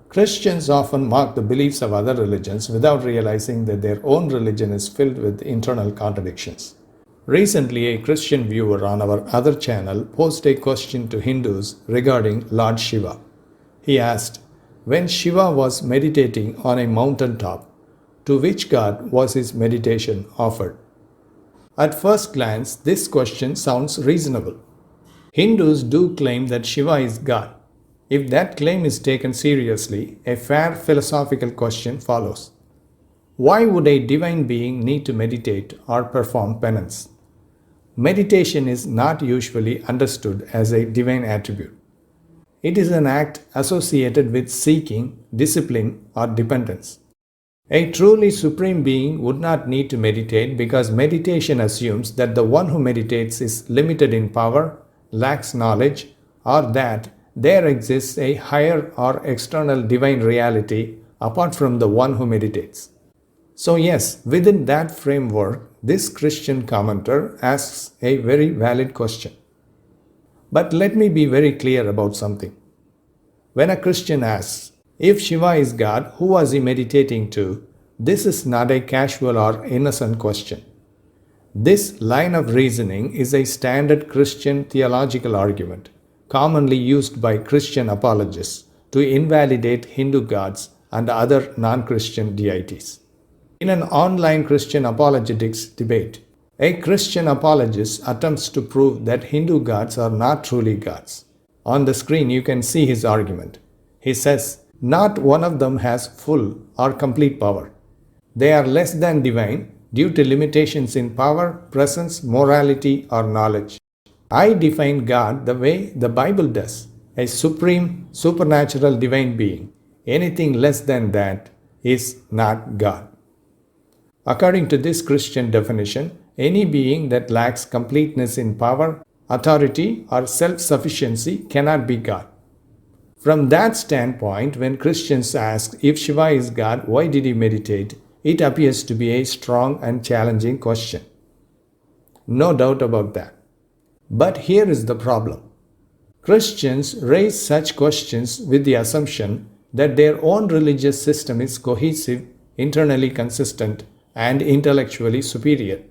Christians often mock the beliefs of other religions without realizing that their own religion is filled with internal contradictions. Recently, a Christian viewer on our other channel posed a question to Hindus regarding Lord Shiva. He asked, when Shiva was meditating on a mountaintop, to which god was his meditation offered? At first glance, this question sounds reasonable. Hindus do claim that Shiva is God. If that claim is taken seriously, a fair philosophical question follows. Why would a divine being need to meditate or perform penance? Meditation is not usually understood as a divine attribute. It is an act associated with seeking, discipline, or dependence. A truly supreme being would not need to meditate because meditation assumes that the one who meditates is limited in power, lacks knowledge, or that there exists a higher or external divine reality apart from the one who meditates. So yes, within that framework, this Christian commenter asks a very valid question. But let me be very clear about something. When a Christian asks, if Shiva is God, who was he meditating to? This is not a casual or innocent question. This line of reasoning is a standard Christian theological argument, commonly used by Christian apologists to invalidate Hindu gods and other non-Christian deities. In an online Christian apologetics debate, a Christian apologist attempts to prove that Hindu gods are not truly gods. On the screen you can see his argument. He says, not one of them has full or complete power. They are less than divine due to limitations in power, presence, morality, or knowledge. I define God the way the Bible does, a supreme, supernatural divine being. Anything less than that is not God. According to this Christian definition, any being that lacks completeness in power, authority, or self-sufficiency cannot be God. From that standpoint, when Christians ask if Shiva is God, why did he meditate? It appears to be a strong and challenging question. No doubt about that. But here is the problem. Christians raise such questions with the assumption that their own religious system is cohesive, internally consistent, and intellectually superior.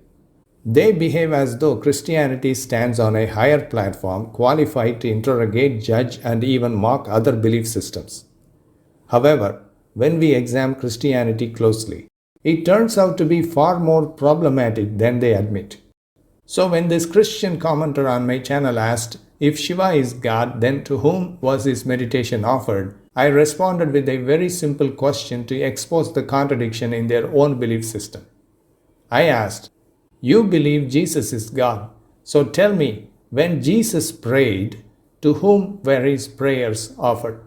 They behave as though Christianity stands on a higher platform, qualified to interrogate, judge, and even mock other belief systems. However, when we examine Christianity closely, it turns out to be far more problematic than they admit. So when this Christian commenter on my channel asked, if Shiva is God, then to whom was his meditation offered? I responded with a very simple question to expose the contradiction in their own belief system. I asked, you believe Jesus is God, so tell me, when Jesus prayed, to whom were his prayers offered?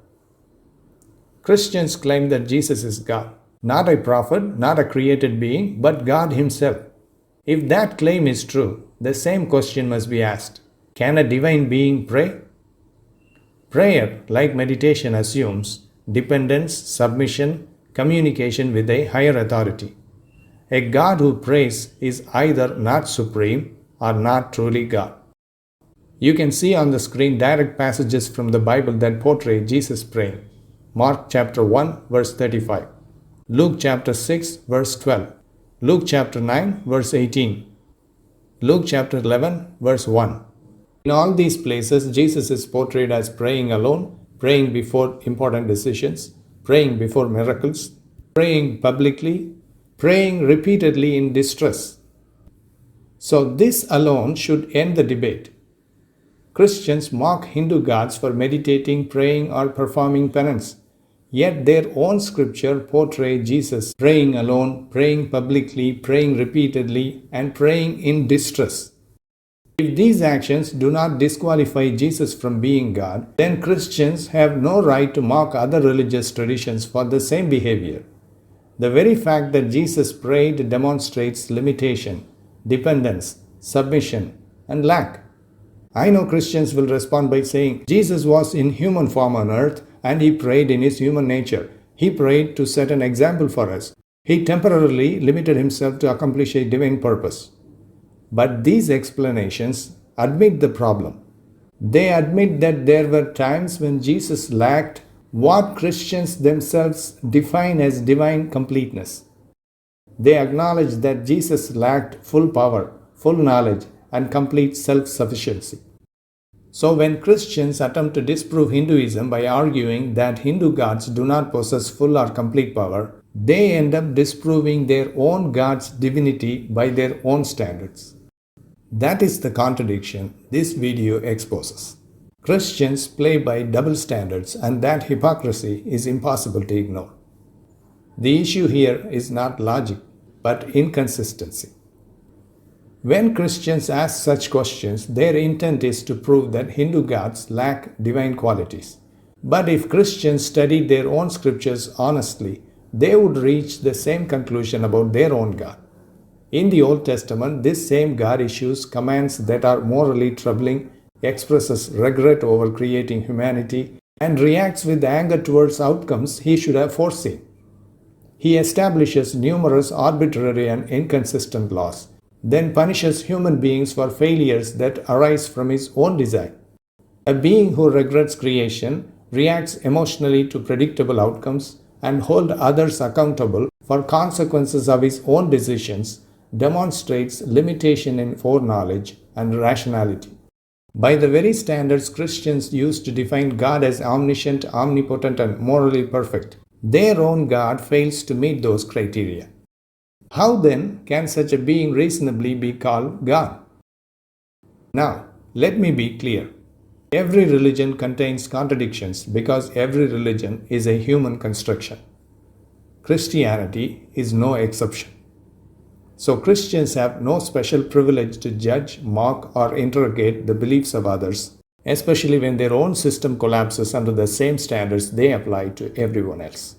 Christians claim that Jesus is God, not a prophet, not a created being, but God himself. If that claim is true, the same question must be asked. Can a divine being pray? Prayer, like meditation, assumes dependence, submission, communication with a higher authority. A God who prays is either not supreme or not truly God. You can see on the screen direct passages from the Bible that portray Jesus praying. Mark chapter 1 verse 35, Luke chapter 6 verse 12, Luke chapter 9 verse 18, Luke chapter 11 verse 1. In all these places, Jesus is portrayed as praying alone, praying before important decisions, praying before miracles, praying publicly, praying repeatedly in distress. So this alone should end the debate. Christians mock Hindu gods for meditating, praying, or performing penance. Yet their own scripture portrays Jesus praying alone, praying publicly, praying repeatedly, and praying in distress. If these actions do not disqualify Jesus from being God, then Christians have no right to mock other religious traditions for the same behavior. The very fact that Jesus prayed demonstrates limitation, dependence, submission, and lack. I know Christians will respond by saying, Jesus was in human form on earth and he prayed in his human nature. He prayed to set an example for us. He temporarily limited himself to accomplish a divine purpose. But these explanations admit the problem. They admit that there were times when Jesus lacked what Christians themselves define as divine completeness. They acknowledge that Jesus lacked full power, full knowledge, and complete self-sufficiency. So when Christians attempt to disprove Hinduism by arguing that Hindu gods do not possess full or complete power, they end up disproving their own God's divinity by their own standards. That is the contradiction this video exposes. Christians play by double standards, and that hypocrisy is impossible to ignore. The issue here is not logic, but inconsistency. When Christians ask such questions, their intent is to prove that Hindu gods lack divine qualities. But if Christians studied their own scriptures honestly, they would reach the same conclusion about their own God. In the Old Testament, this same God issues commands that are morally troubling, expresses regret over creating humanity, and reacts with anger towards outcomes he should have foreseen. He establishes numerous arbitrary and inconsistent laws, then punishes human beings for failures that arise from his own design. A being who regrets creation, reacts emotionally to predictable outcomes, and holds others accountable for consequences of his own decisions demonstrates limitation in foreknowledge and rationality. By the very standards Christians use to define God as omniscient, omnipotent, and morally perfect, their own God fails to meet those criteria. How then can such a being reasonably be called God? Now, let me be clear. Every religion contains contradictions because every religion is a human construction. Christianity is no exception. So Christians have no special privilege to judge, mock, or interrogate the beliefs of others, especially when their own system collapses under the same standards they apply to everyone else.